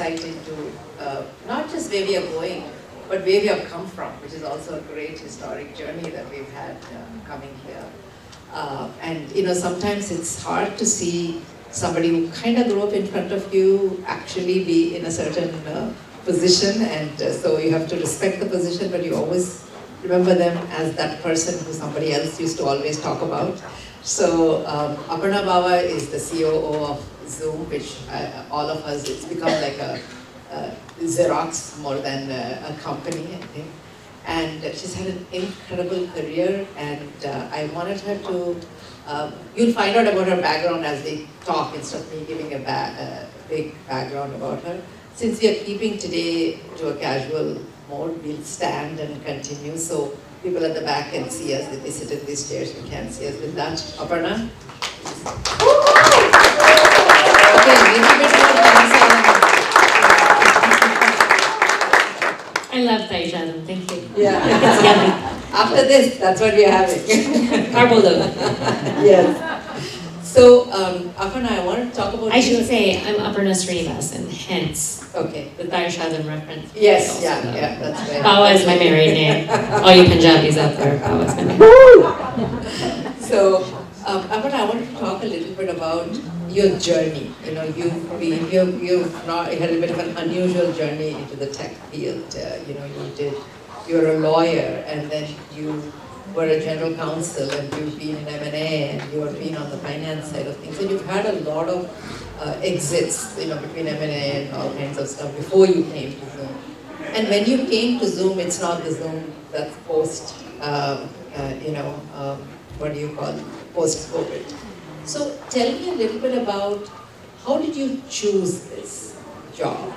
insight into not just where we are going, but where we have come from, which is also a great historic journey that we've had coming here. And sometimes it's hard to see somebody who kind of grew up in front of you actually be in a certain position, and so you have to respect the position, but you always remember them as that person who somebody else used to always talk about. So Aparna Bawa is the COO of Zoom, which all of us, it's become like a Xerox more than a company, I think. And she's had an incredible career, and I wanted her to, you'll find out about her background as we talk instead of me giving a big background about her. Since we are keeping today to a casual mode, we'll stand and continue, so people at the back can see us. If they sit in these chairs, you can't see us. With that, Aparna. Okay, a little bit more thanks. I love Taishadam, thank you. Yeah. It's yummy. After this, that's what we are having. Carbo load. Yes. So, Aparna, I want to talk about... I should say I'm Aparna Srinivas, and hence okay. the Taishadam reference. Yes, yeah, that's right. Bawa is my married name. All you Punjabis out there, Bawa is my married name. So, Aparna, I want to talk a little bit about your journey. You've had a bit of an unusual journey into the tech field. You're a lawyer, and then you were a general counsel, and you've been in M&A, and you've been on the finance side of things, and you've had a lot of exits, between M&A and all kinds of stuff before you came to Zoom. And when you came to Zoom, it's not the Zoom that's post, what do you call it? Post-COVID. So tell me a little bit about how did you choose this job?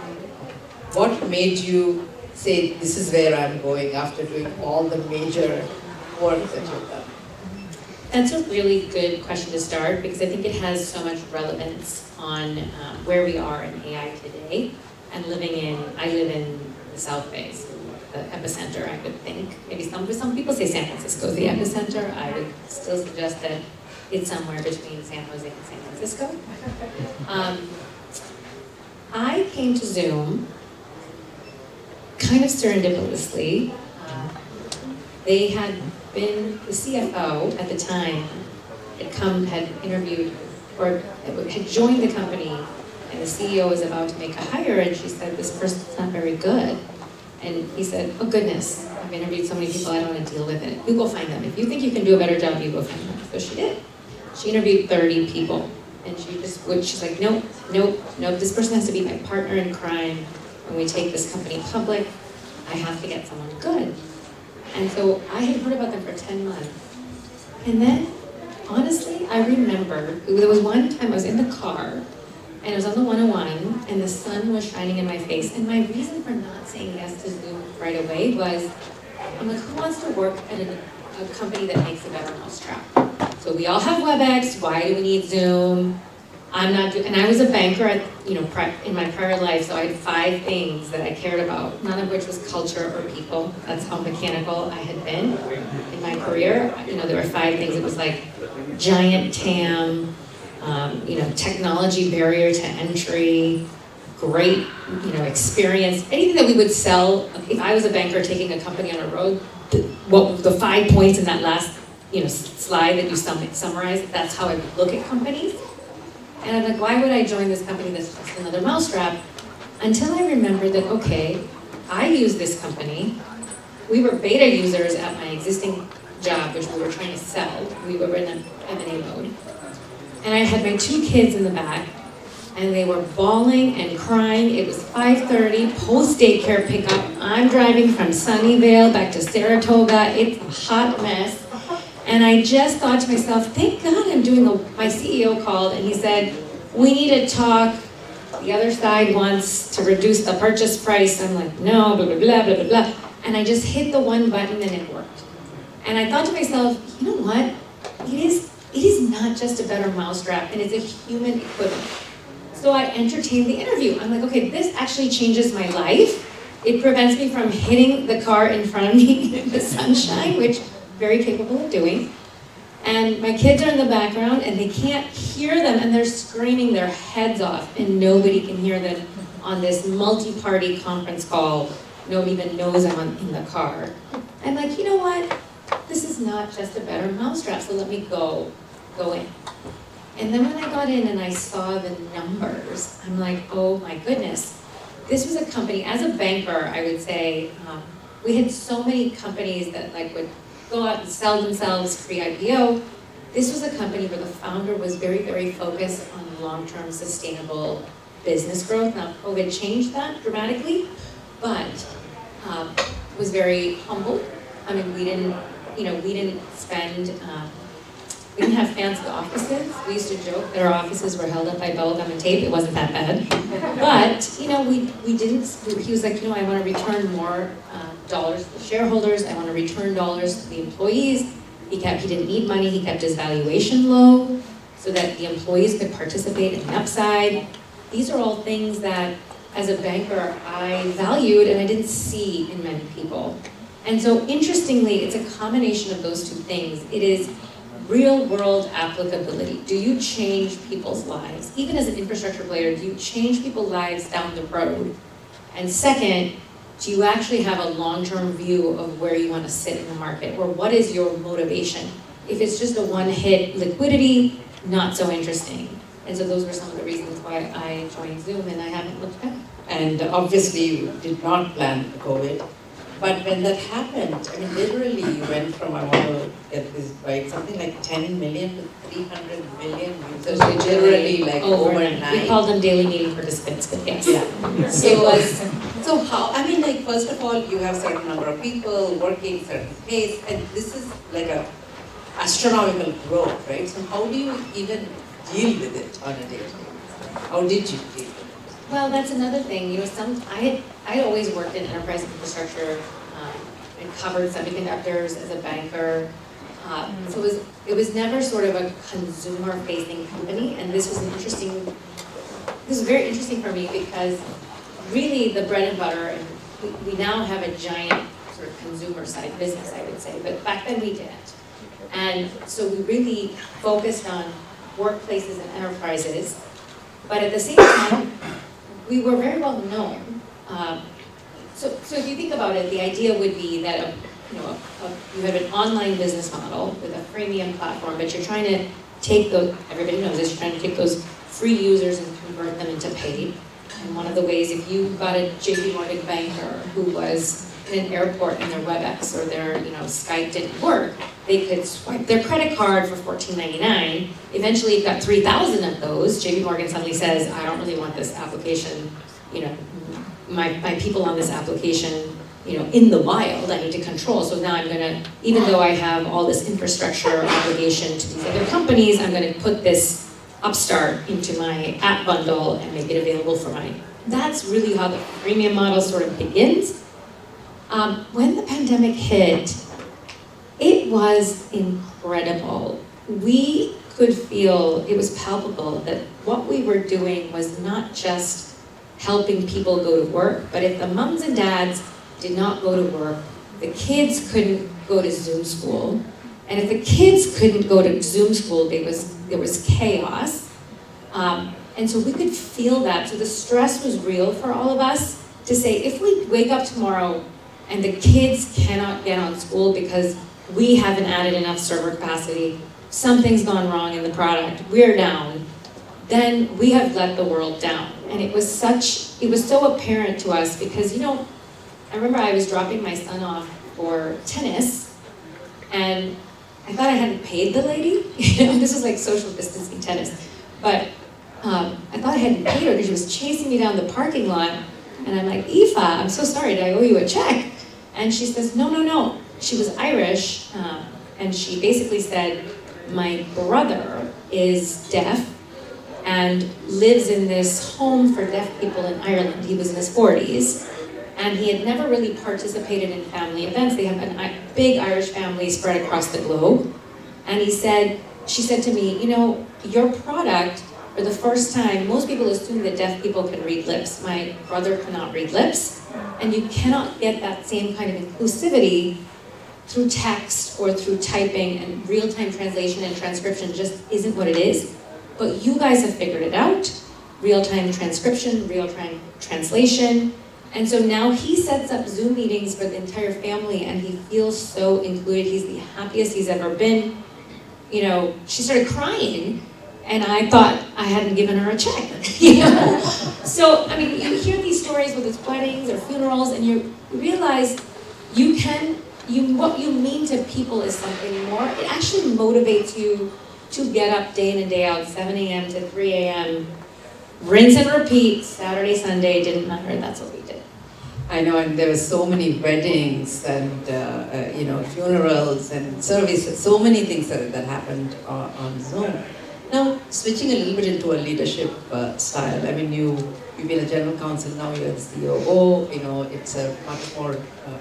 What made you say, this is where I'm going after doing all the major work that you've done? That's a really good question to start, because I think it has so much relevance on where we are in AI today. And I live in the South Bay, so the epicenter, I would think. Maybe some people say San Francisco is the epicenter. I would still suggest that it's somewhere between San Jose and San Francisco. I came to Zoom kind of serendipitously. They had been, the CFO at the time had interviewed, or had joined the company, and the CEO was about to make a hire, and she said, this person's not very good. And he said, oh goodness, I've interviewed so many people, I don't want to deal with it. You go find them. If you think you can do a better job, you go find them. So she did. She interviewed 30 people, and she's like, nope, this person has to be my partner in crime. When we take this company public, I have to get someone good. And so I had heard about them for 10 months. And then, honestly, I remember, there was one time I was in the car, and I was on the 101, and the sun was shining in my face. And my reason for not saying yes to Zoom right away was, I'm like, who wants to work at a company that makes a better mousetrap? So we all have WebEx, why do we need Zoom? And I was a banker in my prior life, so I had 5 things that I cared about, none of which was culture or people. That's how mechanical I had been in my career. There were 5 things. It was like giant TAM, technology barrier to entry, great, experience, anything that we would sell. If I was a banker taking a company on a road, the 5 points in that last, slide that you summarized, that's how I would look at companies. And I'm like, why would I join this company that's just another mousetrap? Until I remembered that, okay, I use this company. We were beta users at my existing job, which we were trying to sell. We were in an M&A mode. And I had my 2 kids in the back, and they were bawling and crying. It was 5:30, post-daycare pickup. I'm driving from Sunnyvale back to Saratoga. It's a hot mess. And I just thought to myself, thank God I'm doing my CEO called, and he said, we need to talk. The other side wants to reduce the purchase price. I'm like, no, blah, blah, blah, blah, blah, blah. And I just hit the one button and it worked. And I thought to myself, you know what? It is not just a better mousetrap, and it's a human equivalent. So I entertained the interview. I'm like, okay, this actually changes my life. It prevents me from hitting the car in front of me in the sunshine, which very capable of doing. And my kids are in the background, and they can't hear them, and they're screaming their heads off, and nobody can hear them on this multi-party conference call. Nobody even knows in the car. I'm like, you know what? This is not just a better mousetrap, so let me go in. And then when I got in and I saw the numbers, I'm like, oh my goodness. This was a company, as a banker, I would say, we had so many companies that like would go out and sell themselves pre-IPO. This was a company where the founder was very, very focused on long-term sustainable business growth. Now, COVID changed that dramatically, but was very humble. I mean, we didn't spend, we didn't have fancy offices. We used to joke that our offices were held up by bubblegum and tape. It wasn't that bad. But, we didn't, he was like, I want to return more dollars to the shareholders. I want to return dollars to the employees. He didn't need money. He kept his valuation low so that the employees could participate in the upside. These are all things that, as a banker, I valued and I didn't see in many people. And so, interestingly, it's a combination of those two things. It is real-world applicability. Do you change people's lives? Even as an infrastructure player, do you change people's lives down the road? And second, do you actually have a long-term view of where you want to sit in the market? Or what is your motivation? If it's just a one-hit liquidity, not so interesting. And so those were some of the reasons why I joined Zoom, and I haven't looked back. And obviously you did not plan COVID, but when that happened, I mean, literally you went from, I want to get this right, something like 10 million to 300 million users, literally like overnight. We call them daily meeting participants, but yes. Yeah. So how, I mean, like, first of all, you have a certain number of people working, certain pace, and this is like a astronomical growth, right? So how do you even deal with it on a day-to-day basis? How did you deal with it? Well, that's another thing. I had always worked in enterprise infrastructure and covered semiconductors as a banker. So it was never sort of a consumer-facing company, and this was very interesting for me because really the bread and butter, and we now have a giant sort of consumer side business, I would say, but back then we didn't. And so we really focused on workplaces and enterprises, but at the same time, we were very well known. So if you think about it, the idea would be that you have an online business model with a freemium platform, but you're trying to take those, everybody knows this, you're trying to take those free users and convert them into paid. And one of the ways, if you got a JP Morgan banker who was in an airport and their WebEx or their Skype didn't work, they could swipe their credit card for $14.99. Eventually, you've got 3,000 of those. JP Morgan suddenly says, I don't really want this application, my people on this application, in the wild, I need to control. So now I'm gonna, even though I have all this infrastructure obligation to these other companies, I'm gonna put this upstart into my app bundle and make it available for mine. That's really how the freemium model sort of begins. When the pandemic hit, it was incredible. We could feel, it was palpable, that what we were doing was not just helping people go to work, but if the moms and dads did not go to work, the kids couldn't go to Zoom school. And if the kids couldn't go to Zoom school, there was chaos. And so we could feel that. So the stress was real for all of us to say, if we wake up tomorrow and the kids cannot get on school because we haven't added enough server capacity, something's gone wrong in the product, we're down, then we have let the world down. And it was so apparent to us because, I remember I was dropping my son off for tennis, and I thought I hadn't paid the lady. This was like social distancing tennis. But I thought I hadn't paid her because she was chasing me down the parking lot. And I'm like, Aoife, I'm so sorry, did I owe you a check? And she says, no. She was Irish, and she basically said, my brother is deaf and lives in this home for deaf people in Ireland. He was in his 40s. And he had never really participated in family events. They have a big Irish family spread across the globe. And she said to me, your product, for the first time, most people assume that deaf people can read lips. My brother cannot read lips. And you cannot get that same kind of inclusivity through text or through typing, and real-time translation and transcription just isn't what it is. But you guys have figured it out. real-time transcription, real-time translation. And so now he sets up Zoom meetings for the entire family and he feels so included. He's the happiest he's ever been. You know, she started crying and I thought I hadn't given her a check, you know? So, I mean, you hear these stories with its weddings or funerals and you realize what you mean to people is something more. It actually motivates you to get up day in and day out, 7 a.m. to 3 a.m., rinse and repeat, Saturday, Sunday, didn't matter, that's what we did. I know, and there were so many weddings and funerals and services, so many things that happened on Zoom. Now, switching a little bit into a leadership style. I mean, you've been a general counsel, now you're the COO. You know, it's a much more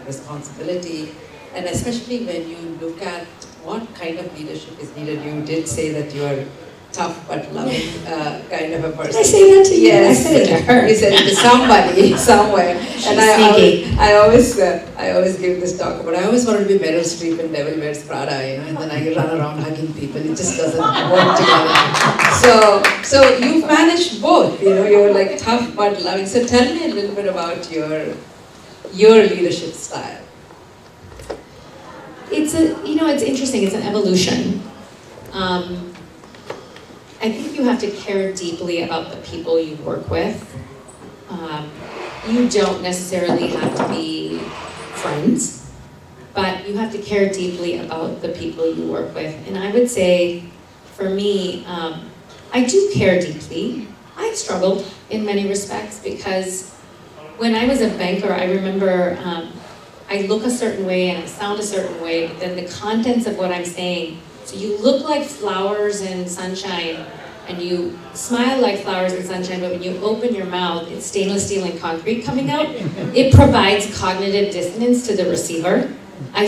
responsibility, and especially when you look at what kind of leadership is needed. You did say that you are tough but loving kind of a person. Did I say that to you? Yes, I said it to her. You said it to somebody, somewhere. She's and sneaky. I always give this talk about, I always wanted to be Meryl Streep in Devil Wears Prada, you know, and then I run around hugging people. It just doesn't work together. So you've managed both, you know, you're like tough but loving. So tell me a little bit about your leadership style. It's interesting, it's an evolution. I think you have to care deeply about the people you work with. You don't necessarily have to be friends, but you have to care deeply about the people you work with. And I would say, for me, I do care deeply. I've struggled in many respects because when I was a banker, I remember I look a certain way and I sound a certain way, but then the contents of what I'm saying. So you look like flowers in sunshine and you smile like flowers in sunshine, but when you open your mouth, it's stainless steel and concrete coming out. It provides cognitive dissonance to the receiver. I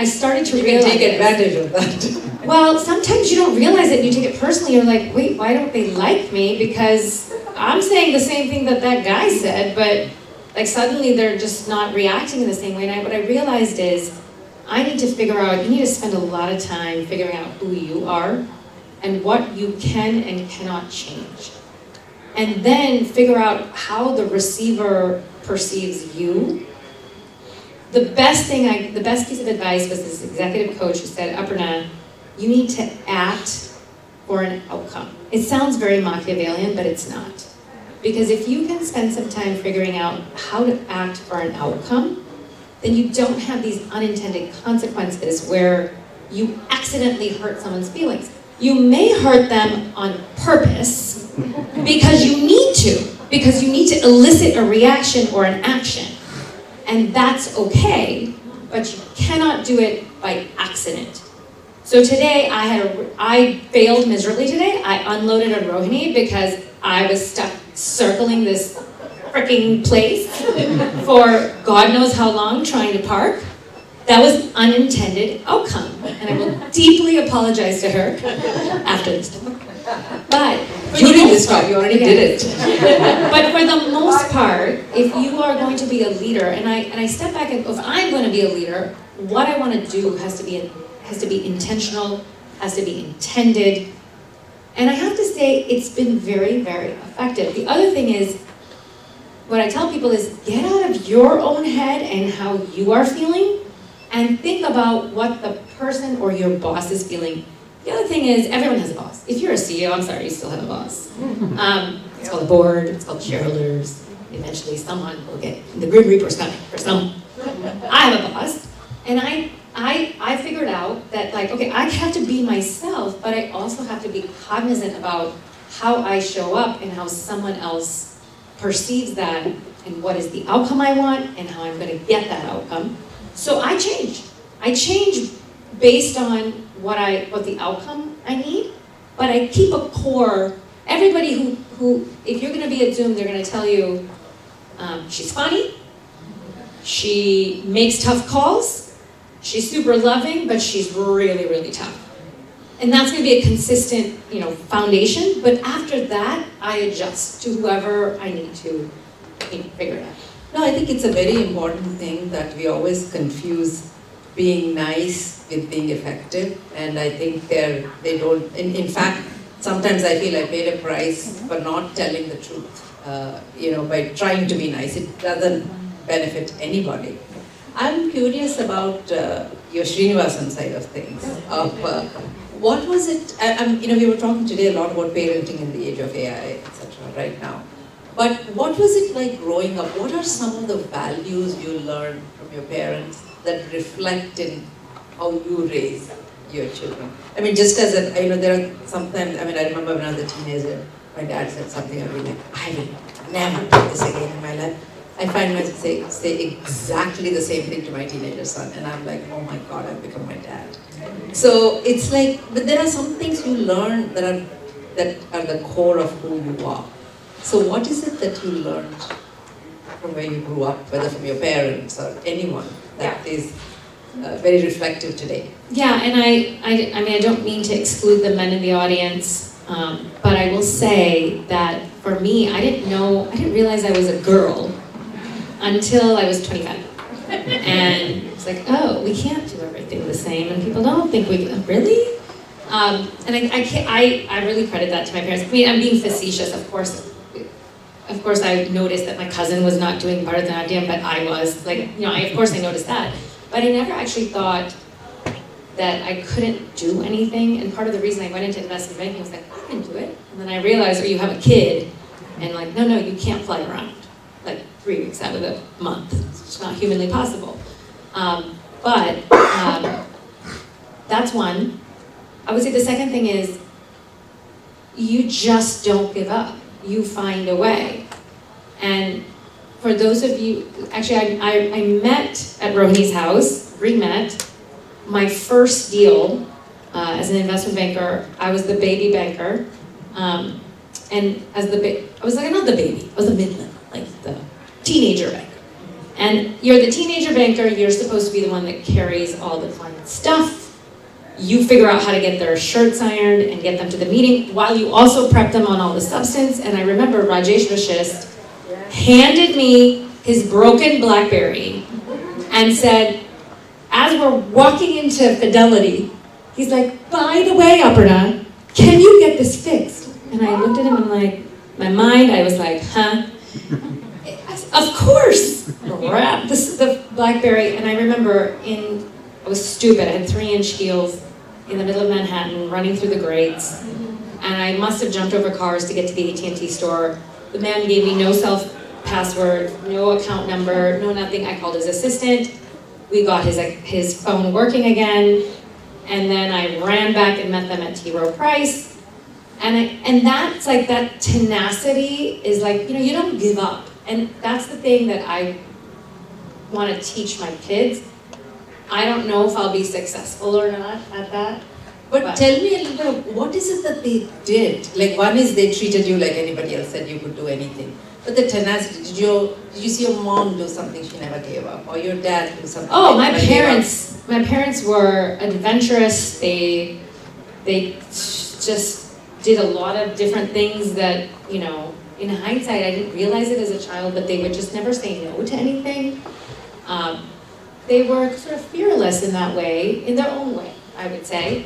started to realize. You can take advantage of that. Well, sometimes you don't realize it and you take it personally. You're like, wait, why don't they like me? Because I'm saying the same thing that guy said, but like suddenly they're just not reacting in the same way. And what I realized is I need to figure out, you need to spend a lot of time figuring out who you are and what you can and cannot change. And then figure out how the receiver perceives you. The best piece of advice was this executive coach who said, Aparna, you need to act for an outcome. It sounds very Machiavellian, but it's not. Because if you can spend some time figuring out how to act for an outcome, then you don't have these unintended consequences where you accidentally hurt someone's feelings. You may hurt them on purpose because you need to elicit a reaction or an action. And that's okay, but you cannot do it by accident. So today I failed miserably today. I unloaded on Rohini because I was stuck circling this freaking place for God knows how long trying to park. That was an unintended outcome. And I will deeply apologize to her after this talk. But during this talk, you already did it. But for the most part, if you are going to be a leader, and I step back and if I'm going to be a leader, what I want to do has to be intentional, has to be intended. And I have to say, it's been very, very effective. The other thing is, what I tell people is, get out of your own head and how you are feeling, and think about what the person or your boss is feeling. The other thing is, everyone has a boss. If you're a CEO, I'm sorry, you still have a boss. It's called a board, it's called shareholders. Eventually someone will get the Grim Reaper's coming for some. I have a boss, and I figured out that, like, okay, I have to be myself, but I also have to be cognizant about how I show up and how someone else perceives that and what is the outcome I want and how I'm going to get that outcome. So I change. I change based on what the outcome I need, but I keep a core. Everybody who if you're going to be at Zoom, they're going to tell you she's funny, she makes tough calls, she's super loving, but she's really, really tough. And that's going to be a consistent, foundation. But after that, I adjust to whoever I need to figure it out. No, I think it's a very important thing that we always confuse being nice with being effective. And I think they don't. In fact, sometimes I feel I paid a price for not telling the truth. By trying to be nice, it doesn't benefit anybody. I'm curious about your Srinivasan side of things. What was it? We were talking today a lot about parenting in the age of AI, etc. Right now. But what was it like growing up? What are some of the values you learned from your parents that reflect in how you raise your children? I mean, just as there are sometimes, I remember when I was a teenager, my dad said something, I'd be like, I will never do this again in my life. I find myself say exactly the same thing to my teenager son, and I'm like, oh my God, I've become my dad. So it's like, but there are some things you learn that are the core of who you are. So what is it that you learned from where you grew up, whether from your parents or anyone, that is very reflective today? Yeah, and I don't mean to exclude the men in the audience, but I will say that for me, I didn't realize I was a girl until I was 25. And it's like, oh, we can't do everything the same, and people don't think we can, really? And I really credit that to my parents. I mean, I'm being facetious, of course. Of course, I noticed that my cousin was not doing Bharatanatyam, but I was. Of course I noticed that. But I never actually thought that I couldn't do anything. And part of the reason I went into investment banking was like, I can do it. And then I realized, you have a kid, and no, you can't fly around 3 weeks out of the month. It's just not humanly possible. But that's one. I would say the second thing is, you just don't give up. You find a way. And for those of you, actually I met at Rohini's house, re-met. My first deal as an investment banker, I was the baby banker. And as I was not the baby, I was the midland, the teenager banker. And you're the teenager banker, you're supposed to be the one that carries all the client's stuff. You figure out how to get their shirts ironed and get them to the meeting while you also prep them on all the substance. And I remember Rajesh Vashist handed me his broken BlackBerry and said, as we're walking into Fidelity, he's like, by the way, Aparna, can you get this fixed? And I looked at him and my mind, I was like, huh? Of course! This is the BlackBerry. And I remember I was stupid, I had 3-inch heels in the middle of Manhattan, running through the grades, and I must have jumped over cars to get to the AT&T store. The man gave me no password, no account number, no nothing. I called his assistant. We got his phone working again, and then I ran back and met them at T. Rowe Price. And that's that tenacity is you don't give up. And that's the thing that I want to teach my kids. I don't know if I'll be successful or not at that. But tell me a little bit, what is it that they did? One is they treated you like anybody else, said you could do anything. But the tenacity, did you see your mom do something she never gave up? Or your dad do something? Oh, my parents were adventurous. They just did a lot of different things that, in hindsight, I didn't realize it as a child, but they would just never say no to anything. They were sort of fearless in that way, in their own way, I would say.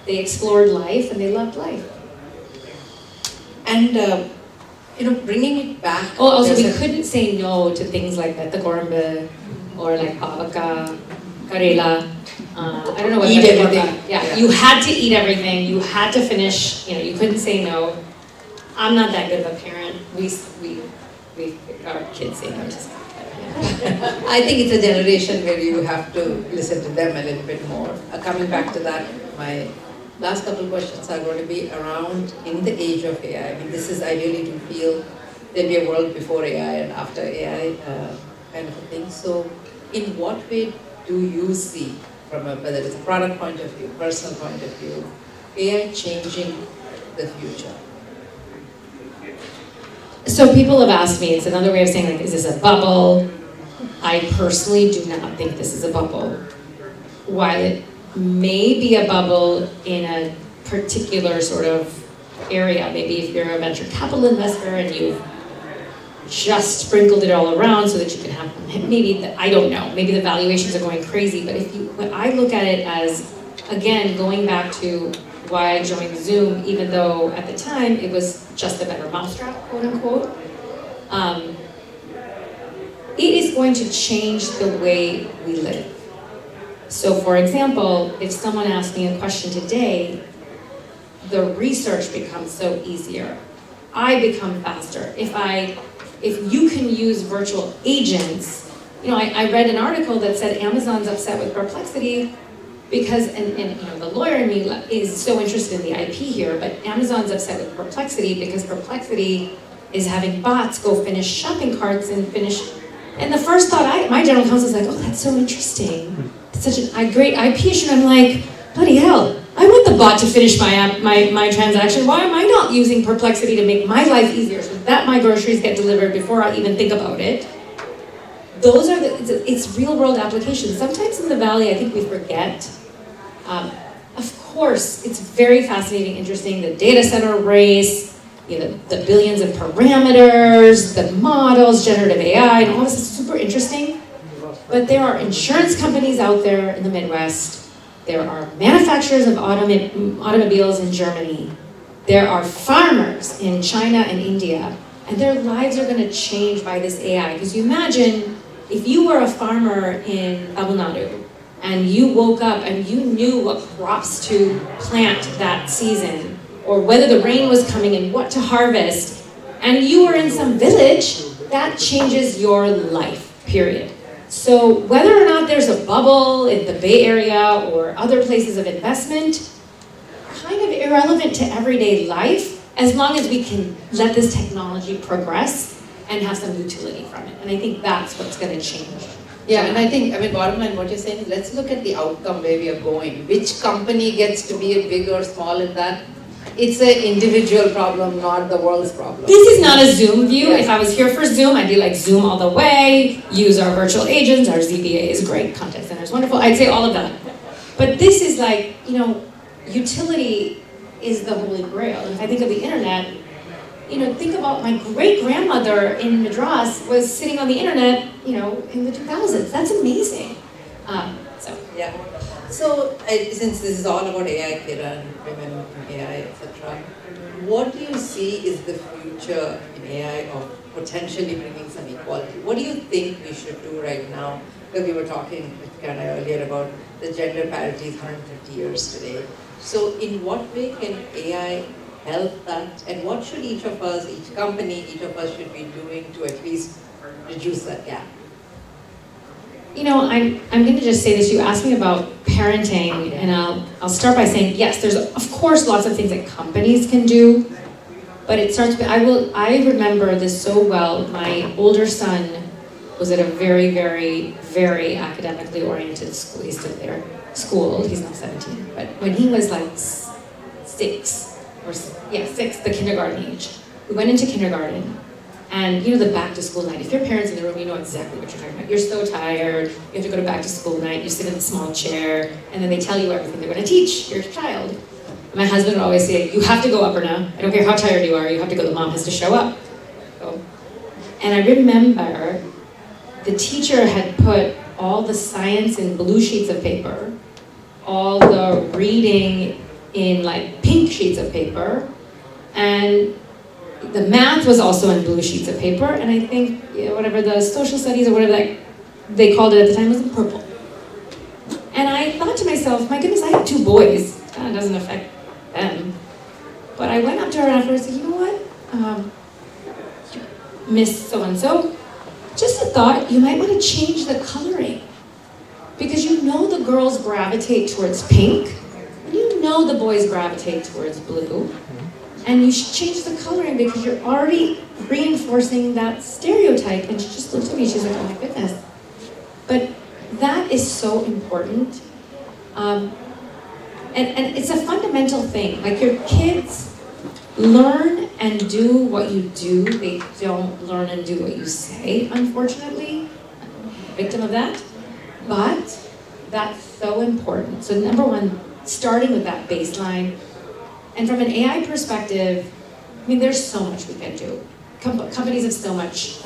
They explored life and they loved life. And, bringing it back. Oh, also we couldn't say no to things like that, the gorambe, or avocado, karela. I don't know what. Eat everything. Yeah, you had to eat everything. You had to finish. You couldn't say no. I'm not that good of a parent. We our kids say no to stuff. I think it's a generation where you have to listen to them a little bit more. Coming back to that, my last couple of questions are going to be around in the age of AI. I really do feel there'll be a world before AI and after AI kind of a thing. So in what way do you see, from whether it's a product point of view, personal point of view, AI changing the future? So people have asked me, it's another way of saying is this a bubble? I personally do not think this is a bubble. While it may be a bubble in a particular sort of area, maybe if you're a venture capital investor and you've just sprinkled it all around so that you can have, I don't know, maybe the valuations are going crazy, but when I look at it as, again, going back to why I joined Zoom, even though at the time it was just a better mousetrap, quote unquote. It is going to change the way we live. So for example, if someone asked me a question today, the research becomes so easier. I become faster. If you can use virtual agents, I read an article that said Amazon's upset with Perplexity because, and the lawyer in me is so interested in the IP here, but Amazon's upset with Perplexity because Perplexity is having bots go finish shopping carts and the first thought my general counsel is like, oh, that's so interesting. It's such a great IP issue. And I'm like, bloody hell, I want the bot to finish my transaction. Why am I not using Perplexity to make my life easier so that my groceries get delivered before I even think about it? Those are it's real world applications. Sometimes in the Valley, I think we forget. Of course, it's very fascinating, interesting, the data center race, the billions of parameters, the models, generative AI, and all this is super interesting. But there are insurance companies out there in the Midwest. There are manufacturers of automobiles in Germany. There are farmers in China and India. And their lives are going to change by this AI. Because you imagine if you were a farmer in Tamil Nadu and you woke up and you knew what crops to plant that season, or whether the rain was coming and what to harvest, and you were in some village, that changes your life, period. So whether or not there's a bubble in the Bay Area or other places of investment, kind of irrelevant to everyday life, as long as we can let this technology progress and have some utility from it. And I think that's what's going to change. Yeah, and I think, bottom line, what you're saying is let's look at the outcome where we are going. Which company gets to be a big or small in that? It's an individual problem, not the world's problem. This is not a Zoom view. Yeah. If I was here for Zoom, I'd be like Zoom all the way, use our virtual agents, our ZBA is great, contact center is wonderful. I'd say all of that. But this is like, utility is the holy grail. If I think of the internet, think about my great-grandmother in Madras was sitting on the internet, in the 2000s. That's amazing. Yeah. So, since this is all about AI, Kira, and women, AI, etc., what do you see is the future in AI of potentially bringing some equality? What do you think we should do right now? Because we were talking with Kira earlier about the gender parity is 150 years today. So, in what way can AI help that? And what should each of us, each company, each of us should be doing to at least reduce that gap? I'm going to just say this. You asked me about parenting, and I'll start by saying, yes, there's of course lots of things that companies can do, but it starts with, I remember this so well. My older son was at a very, very, very academically oriented school. He's still there, schooled, he's now 17, but when he was like six, the kindergarten age, we went into kindergarten. And the back to school night, if your parents in the room, you know exactly what you're talking about. You're so tired, you have to go to back to school night, you sit in a small chair, and then they tell you everything they're going to teach your child. My husband would always say, you have to go, Aparna. I don't care how tired you are, you have to go, the mom has to show up. So, and I remember the teacher had put all the science in blue sheets of paper, all the reading in like pink sheets of paper, and the math was also in blue sheets of paper, and I think whatever the social studies or whatever they called it at the time was in purple. And I thought to myself, my goodness, I have 2 boys. That doesn't affect them. But I went up to her afterwards and said, you know what, Miss So-and-so, just a thought, you might want to change the coloring. Because the girls gravitate towards pink, and the boys gravitate towards blue. And you should change the coloring because you're already reinforcing that stereotype. And she just looked at me, she's like, oh my goodness. But that is so important. And it's a fundamental thing. Like your kids learn and do what you do. They don't learn and do what you say, unfortunately. I'm a victim of that. But that's so important. So number one, starting with that baseline. And from an AI perspective, there's so much we can do. Companies have so much.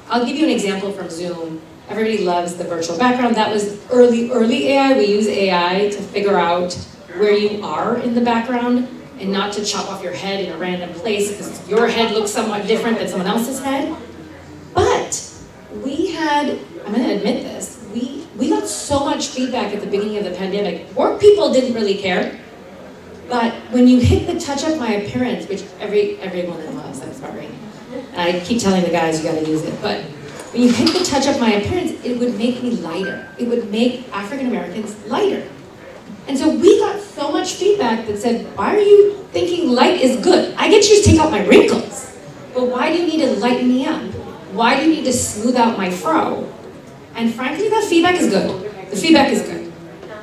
I'll give you an example from Zoom. Everybody loves the virtual background. That was early AI. We use AI to figure out where you are in the background and not to chop off your head in a random place because your head looks somewhat different than someone else's head. But we had, I'm gonna admit this, we got so much feedback at the beginning of the pandemic. Work people didn't really care, but when you hit the touch up my appearance, which every woman loves, I'm sorry. I keep telling the guys you gotta use it, but when you hit the touch up my appearance, it would make me lighter. It would make African Americans lighter. And so we got so much feedback that said, why are you thinking light is good? I get you to take out my wrinkles, but why do you need to lighten me up? Why do you need to smooth out my fro? And frankly, that feedback is good. The feedback is good.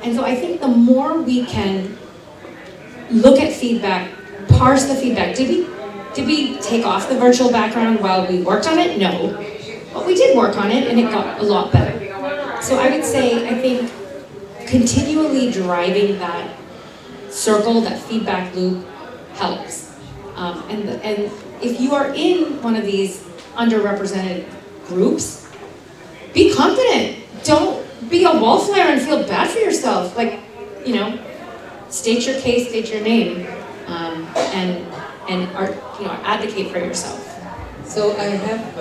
And so I think the more we can look at feedback, parse the feedback. Did we take off the virtual background while we worked on it? No. But we did work on it and it got a lot better. So I would say, I think continually driving that circle, that feedback loop helps. And if you are in one of these underrepresented groups, be confident. Don't be a wallflower and feel bad for yourself. Like, state your case, state your name, and advocate for yourself. So I have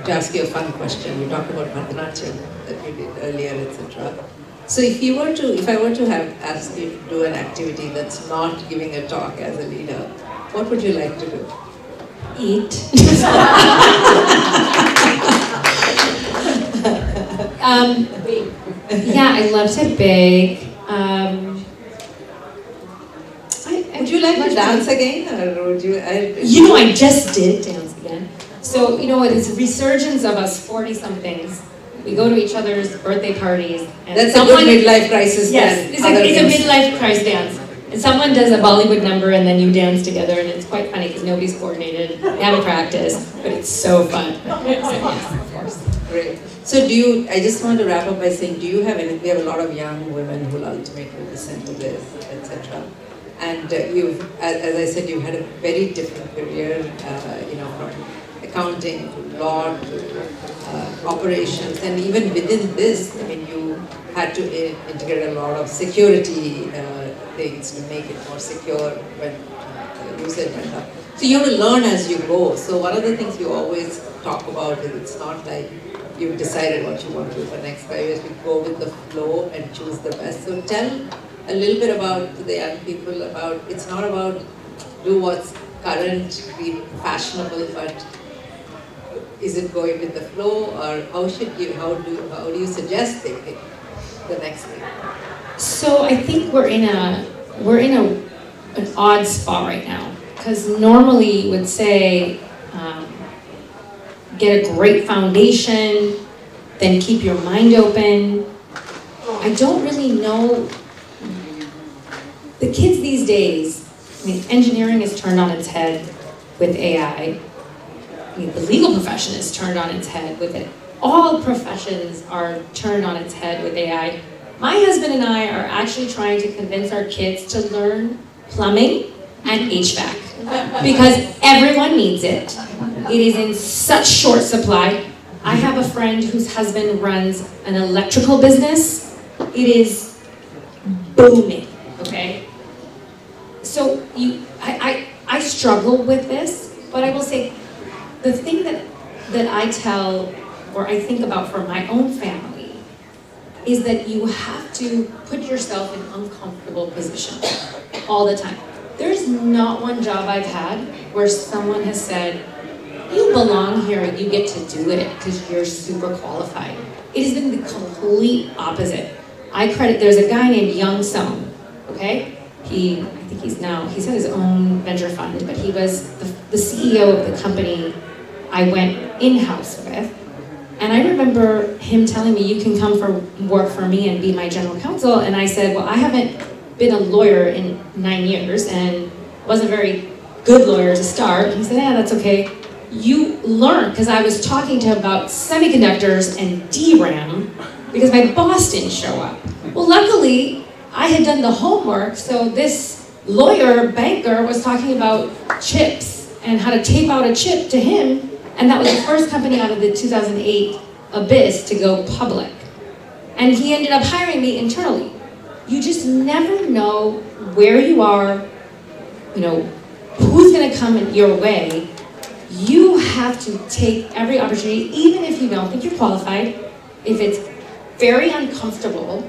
to ask you a fun question. You talked about Bharatanatyam that you did earlier, etc. So if I were to have asked you to do an activity that's not giving a talk as a leader, what would you like to do? Eat. Yeah, I love to bake. Would you like to dance again, or would you? I just did dance again. So it's a resurgence of us 40-somethings. We go to each other's birthday parties. And that's a good midlife crisis dance. Yes, it's a midlife crisis dance. And someone does a Bollywood number and then you dance together, and it's quite funny because nobody's coordinated, they haven't practiced, but it's so fun. So yes, of course. Great. So I just want to wrap up by saying, we have a lot of young women who will ultimately listen to this, etc. And as I said, you've had a very different career, from accounting to law to operations, and even within this, you had to integrate a lot of security things to make it more secure when the usage went up. So you have to learn as you go. So one of the things we always talk about is it's not like you've decided what you want to do for the next 5 years. We go with the flow and choose the best. So tell a little bit about the young people about, it's not about do what's currently fashionable, but is it going with the flow, or how do you suggest they pick the next thing? So I think we're in an odd spot right now, because normally you would say get a great foundation, then keep your mind open. I don't really know. The kids these days, engineering is turned on its head with AI. The legal profession is turned on its head with it. All professions are turned on its head with AI. My husband and I are actually trying to convince our kids to learn plumbing and HVAC because everyone needs it. It is in such short supply. I have a friend whose husband runs an electrical business. It is booming, okay? So I struggle with this, but I will say the thing that I tell or I think about for my own family is that you have to put yourself in uncomfortable positions all the time. There's not one job I've had where someone has said, you belong here, you get to do it because you're super qualified. It has been the complete opposite. There's a guy named Young Song, okay? I think he's had his own venture fund, but he was the CEO of the company I went in-house with. And I remember him telling me, you can come work for me and be my general counsel. And I said, well, I haven't been a lawyer in 9 years and wasn't a very good lawyer to start. And he said, yeah, that's okay. You learn, because I was talking to him about semiconductors and DRAM because my boss didn't show up. Well, luckily, I had done the homework, so this banker was talking about chips and how to tape out a chip to him, and that was the first company out of the 2008 abyss to go public. And he ended up hiring me internally. you just never know where you are, you know, who's gonna come in your way. You have to take every opportunity, even if you don't think you're qualified, if it's very uncomfortable,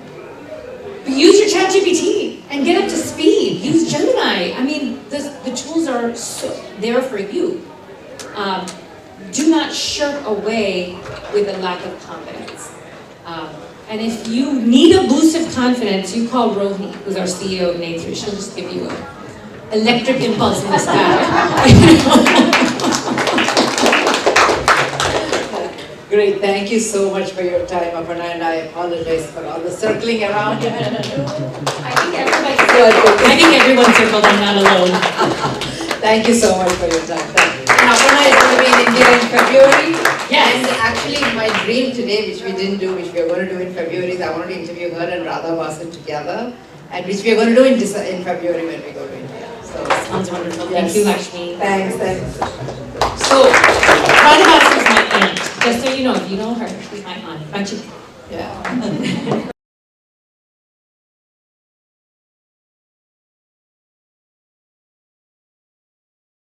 use your ChatGPT and get up to speed. Use Gemini. I mean, the tools are there for you. Do not shirk away with a lack of confidence. And if you need a boost of confidence, you call Rohini, who's our CEO of Name3. She'll just give you an electric impulse in the sky. Great, thank you so much for your time, Aparna, and I apologize for all the circling around. I think everyone circled, I'm not alone. Thank you so much for your time. And Aparna is going to be in India in February. Yes. And actually my dream today, which we didn't do, which we are going to do in February, is I want to interview her and Radha Vasan together, and which we are going to do in February when we go to India. So Sounds wonderful. Yes. Thank you, Lakshmi. Thanks. So, Radha Vasan is my aunt. Just so you know, if you know her, she's my aunt. Bunch of Yeah.